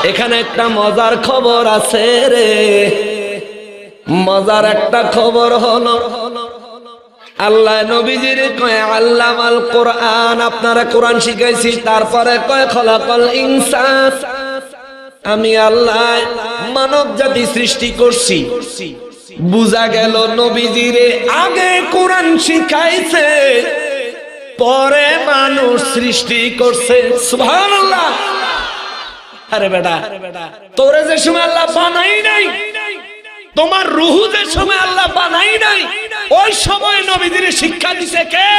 এখানে একটা মজার খবর আছে রে। মজার একটা খবর হলো আল্লাহ নবীজির কয় আল্লামাল কোরআন, আপনারা কোরআন শিখাইছি, তারপরে কয় খলাকাল ইনসান, আমি আল্লাহ মানব জাতি সৃষ্টি করছি। বুঝা গেল নবীজিরে আগে কোরআন শিখাইছে, পরে মানুষ সৃষ্টি করছে। সুবহানাল্লাহ। আরে বেটা, তোরে যে সময় আল্লাহ বানাই নাই, তোমার রুহু যে সময় আল্লাহ বানাই নাই, ওই সময় নবীজিরে শিক্ষা দিছে কে?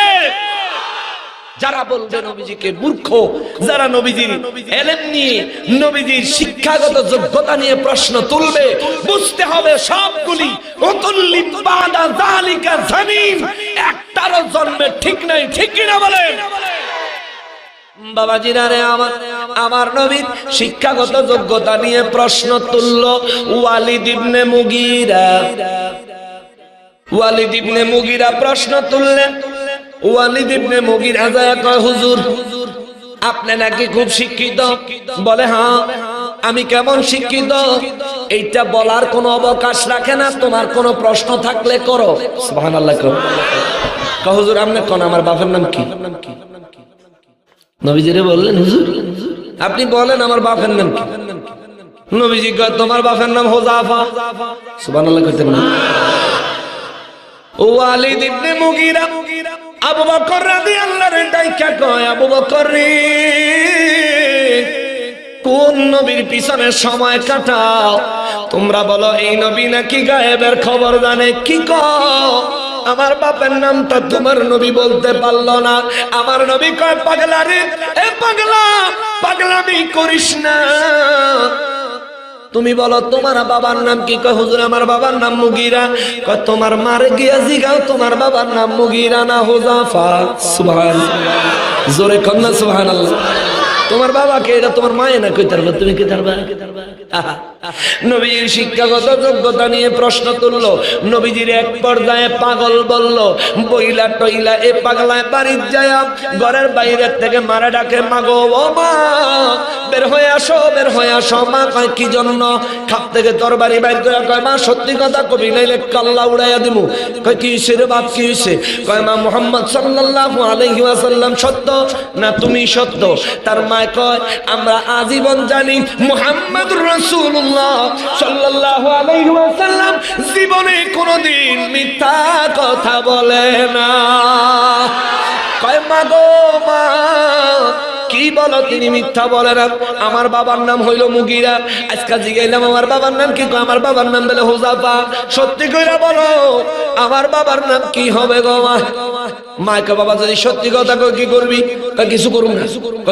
যারা বলবে নবীজিকে মূর্খ, যারা নবীজির ইলম নিয়ে নবীজির শিক্ষাগত যোগ্যতা নিয়ে প্রশ্ন তুলবে, বুঝতে হবে সবগুলি উতুল্লি বাদা যালিকা জামিন, একটারও জন্মের ঠিক নাই। ঠিক কি না বলেন বাবাজিরা রে? আমার নবীর শিক্ষাগত যোগ্যতা নিয়ে প্রশ্ন তুললো ওয়ালিদ ইবনে মুগীরা প্রশ্ন তুললেন। ওয়ালিদ ইবনে মুগীরা যায় কয়, হুজুর আপনি নাকি খুব শিক্ষিত। বলে হ্যাঁ, আমি কেমন শিক্ষিত এইটা বলার কোনো অবকাশ রাখে না, তোমার কোনো প্রশ্ন থাকলে করো। সুবহানাল্লাহ। কয় হুজুর আপনি কোন আমার বাপের নাম কি? নবীজিরে বললেন, হুজুর আপনি বলেন আমার বাপের নাম কি? নবীজি কয় তোমার বাপের নাম হুযাফা। সুবহানাল্লাহ কইতেন না? ওয়ালিদ ইবনে মুগীরা আবু বকর রাদিয়াল্লাহু আনহু ডাইকা কয়, আবু বকর রে, কোন নবীর পিছনে সময় কাটাও? তোমরা বলো এই নবী নাকি গায়েবের খবর জানে। কি কও? আমার বাপের নামটা তোমার নবী বলতে পারলো না। আমার নবী কয়, পাগলা রে, এ পাগলা, পাগলামি করিস না। তুমি বলো তোমার বাবার নাম কি? কয় হুজুর আমার বাবার নাম মুগীরা। কয় তোমার মারে গিয়া জিগাও তোমার বাবার নাম মুগীরা না হুযাফা। সুবহানাল্লাহ। জোরে কন্না সুবহানাল্লাহ। তোমার বাবাকে, এটা তোমার মায়ে না কইতে পারবে, তুমি কি পারবা? নবীর শিক্ষাগত যোগ্যতা নিয়ে প্রশ্ন তুললো। নবীজির এক পর্যায়ে পাগল বলল, বইলা টইলা এ পাগলায় বাড়ির যায় ঘরের বাইরের থেকে মারা ডাকে, মাগো ও মা, বের হয়ে আসো, বের হয়ে আসো। মা কয় কি জন্য? খাপ থেকে তরবারি বাইর করে কয়, মা সত্যি কথা কবি নাইলে কাল্লা উড়াইয়া দিমু। কয় কি হইছে রে বাপ, কি হইছে? কয় মা মুহাম্মদ সাল্লাল্লাহু আলাইহি ওয়াসাল্লাম সত্য না তুমি সত্য? তার মা কয় আমরা আজীবন জানি মুহাম্মদুর রাসূলুল্লাহ সাল্লাল্লাহু আলাইহি ওয়াসাল্লাম জীবনে কোনোদিন মিথ্যা কথা বলে না। কয় মা গো মা, কি বলো তিনি মিথ্যা বলে না? আমার বাবার নাম হইল মুগীরা। আজকে জিগাইলাম আমার বাবার নাম কি? আমার বাবার নাম বলে হুযাফা। সত্যি কইরা বলো আমার বাবার নাম কি হবে গো মা? মাকে বাবা যদি সত্যি কথা কই কি করবি? কিছু করুম না।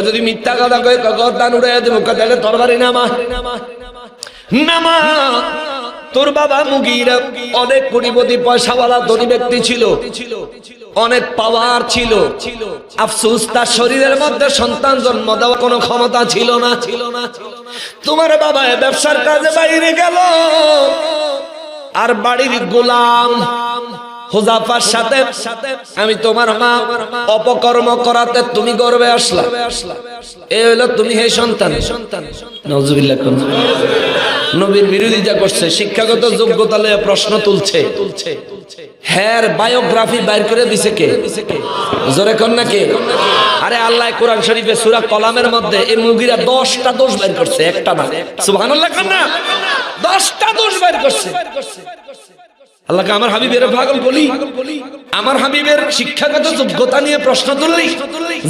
যদি মিথ্যা কথা কই গর্দান উড়াইয়া দেব। তাহলে তরবারি নামা নামা। তোর বাবা মুগীরা অনেক কোটিপতি পয়সাওয়ালা ধনী ব্যক্তি ছিল, অনেক পাওয়ার ছিল। আফসোস তার শরীরের মধ্যে সন্তান জন্ম দেওয়ার কোনো ক্ষমতা ছিল না। তোমার বাবা ব্যবসার কাজে বাইরে গেল, আর বাড়ির গোলাম হুযাফার সাথে আমি তোমার মা অপকর্ম করাতে তুমি গর্বে আসলা। এই হইল তুমি হে সন্তান। নাউজুবিল্লাহ। নবীর বিরোধিতা করছে, শিক্ষাগত যোগ্যতা লয়ে প্রশ্ন তুলছে। হ্যার বায়োগ্রাফি বাইর করে দিছে কে? জোরে কোন না কে? আরে আল্লাহ কোরআন শরীফে সূরা কলামের মধ্যে এই মুগীরা 10টা দোষ বাইর করছে, একটা না। সুবহানাল্লাহ কোন না? 10টা দোষ বাইর করছে। আল্লাহকে আমার হাবিবের পাগল বলি, আমার হাবিবের শিক্ষাগত যোগ্যতা নিয়ে প্রশ্ন তুললি,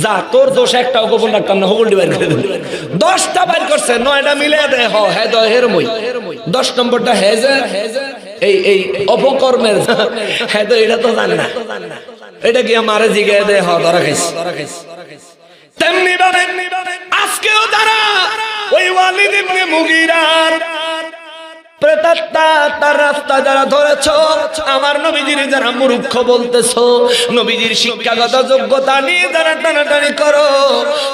যা তোর দোষ একটাও গোপন রাখতাম না, হগলটি বাইর করে দিল। 10টা বাইর করছে, 9টা মিলে দে হ হ্যাঁ হেরমই। 10 নম্বরটা হেজে এই অপকর্মের হ্যাঁ এটা তো জানে না, এটা কি আমারে জিগায় দে হ ধরা খাইছে। তেমনি ভাবে আজকেও যারা ওই ওয়ালিদ ইবনে মুগীরার প্রেতাত্মা তার রাস্তা যারা ধরেছ, আমার নবীজির যারা মূর্খ বলতেছো, নবীজির শিক্ষাগত যোগ্যতা নিয়ে যারা টানাটানি করো,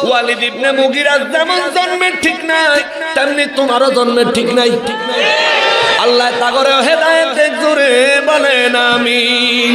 ওয়ালিদ ইবনে মুগীরা যেমন জন্মের ঠিক নাই, তেমনি তোমারও জন্মের ঠিক নাই। আল্লাহ তাগরে হেদায়েত জোরে বলেন আমিন।